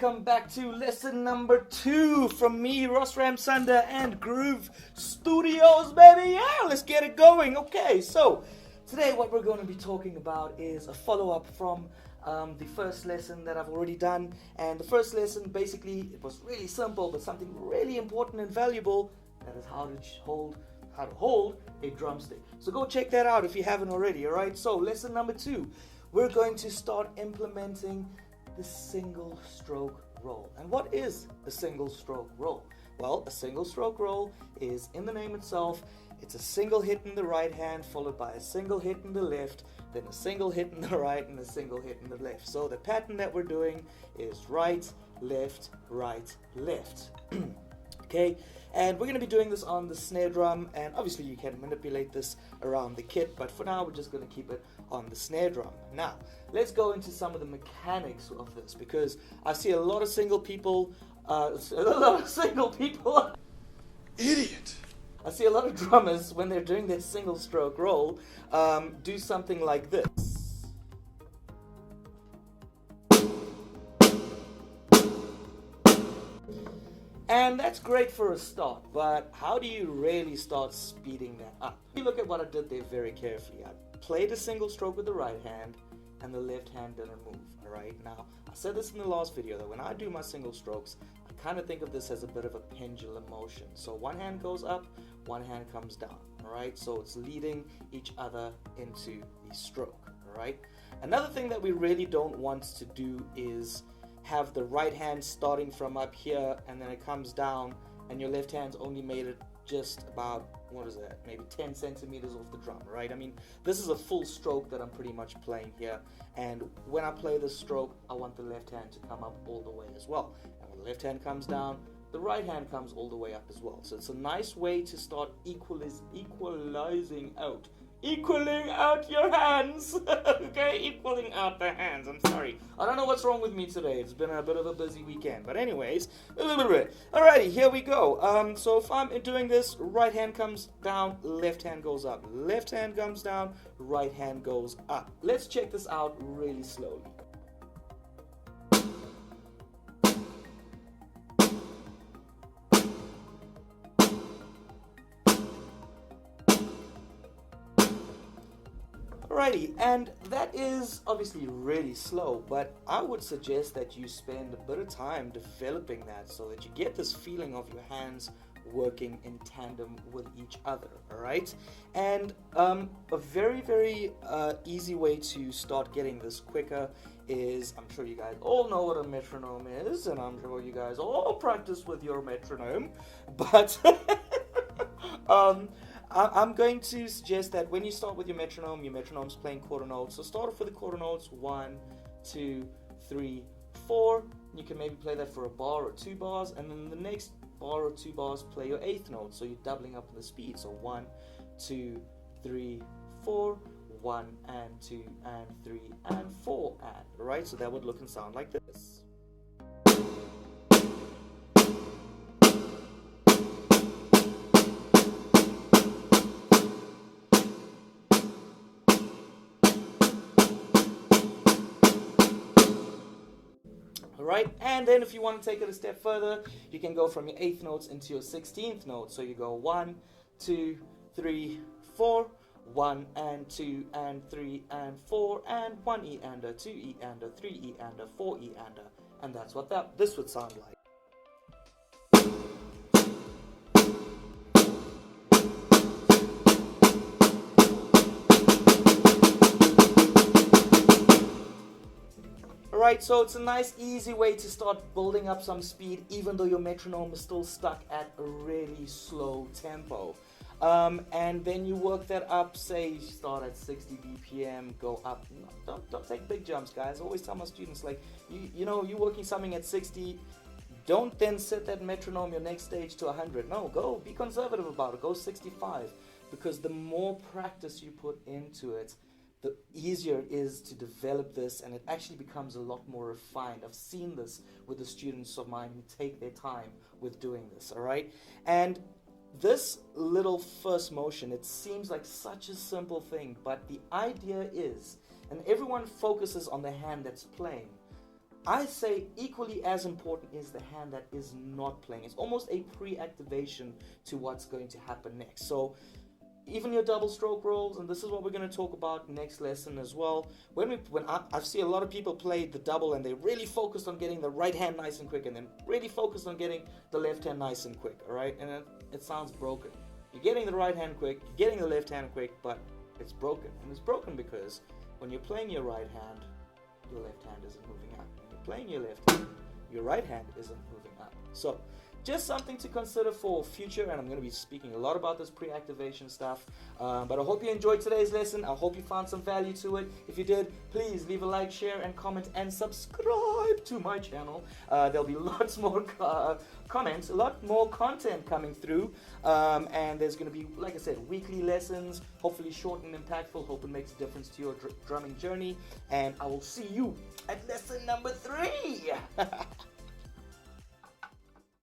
welcome back to lesson number 2 from me, Ross Ramsunda, and Groove Studios, baby. Yeah, let's get it going. Okay, so today what we're going to be talking about is a follow-up from the first lesson that I've already done. And the first lesson, basically, it was really simple, but something really important and valuable. That is how to hold a drumstick. So go check that out if you haven't already. All right. So lesson number 2, we're going to start implementing the single stroke roll. And what is a single stroke roll? Well, a single stroke roll is, in the name itself, it's a single hit in the right hand followed by a single hit in the left, then a single hit in the right and a single hit in the left. So the pattern that we're doing is right, left, right, left. Okay, and we're going to be doing this on the snare drum, and obviously you can manipulate this around the kit, but for now we're just going to keep it on the snare drum. Now, let's go into some of the mechanics of this, because I see a lot of single people, Idiot! I see a lot of drummers, when they're doing their single stroke roll, do something like this. And that's great for a start, but how do you really start speeding that up? You look at what I did there very carefully. I played a single stroke with the right hand, and the left hand didn't move. Alright, now, I said this in the last video, that when I do my single strokes, I kind of think of this as a bit of a pendulum motion. So one hand goes up, one hand comes down. Alright, so it's leading each other into the stroke. Alright, another thing that we really don't want to do is have the right hand starting from up here and then it comes down, and your left hand's only made it just about, what is that, maybe 10 centimeters off the drum, right? I mean, this is a full stroke that I'm pretty much playing here, and when I play this stroke, I want the left hand to come up all the way as well. And when the left hand comes down, the right hand comes all the way up as well. So it's a nice way to start equaling out your hands. Okay, equaling out the hands. I'm sorry, I don't know what's wrong with me today. It's been a bit of a busy weekend, but anyways, alrighty, here we go. So if I'm doing this, right hand comes down, left hand goes up, left hand comes down, right hand goes up. Let's check this out really slowly. Alrighty, and that is obviously really slow, but I would suggest that you spend a bit of time developing that so that you get this feeling of your hands working in tandem with each other. Alright, and a very, very easy way to start getting this quicker is, I'm sure you guys all know what a metronome is, and I'm sure you guys all practice with your metronome, but I'm going to suggest that when you start with your metronome's playing quarter notes. So start off with the quarter notes, 1, 2, 3, 4. You can maybe play that for a bar or 2 bars, and then the next bar or 2 bars play your 8th note. So you're doubling up the speed. So 1, 2, 3, 4, 1 and 2 and 3 and 4 and. Alright, so that would look and sound like this. Right, and then if you want to take it a step further, you can go from your 8th notes into your 16th note. So you go 1, 2, 3, 4, 1 and 2 and 3 and 4 and 1 E and a 2 E and a 3 E and a 4 E and that's what this would sound like. Alright, so it's a nice easy way to start building up some speed even though your metronome is still stuck at a really slow tempo. And then you work that up, say you start at 60 BPM, go up. No, don't take big jumps, guys. I always tell my students, like, you're working something at 60, don't then set that metronome your next stage to 100. No, go be conservative about it, go 65, because the more practice you put into it, the easier it is to develop this, and it actually becomes a lot more refined. I've seen this with the students of mine who take their time with doing this, alright? And this little first motion, it seems like such a simple thing, but the idea is, and everyone focuses on the hand that's playing, I say equally as important is the hand that is not playing. It's almost a pre-activation to what's going to happen next. So even your double stroke rolls, and this is what we're going to talk about next lesson as well. When I see a lot of people play the double and they're really focused on getting the right hand nice and quick, and then really focused on getting the left hand nice and quick, all right? And it sounds broken. You're getting the right hand quick, you're getting the left hand quick, but it's broken. And it's broken because when you're playing your right hand, your left hand isn't moving up. When you're playing your left hand, your right hand isn't moving up. So just something to consider for future, and I'm going to be speaking a lot about this pre-activation stuff. But I hope you enjoyed today's lesson. I hope you found some value to it. If you did, please leave a like, share, and comment, and subscribe to my channel. There'll be lots more comments, a lot more content coming through, and there's going to be, like I said, weekly lessons, hopefully short and impactful. Hope it makes a difference to your drumming journey, and I will see you at lesson number 3.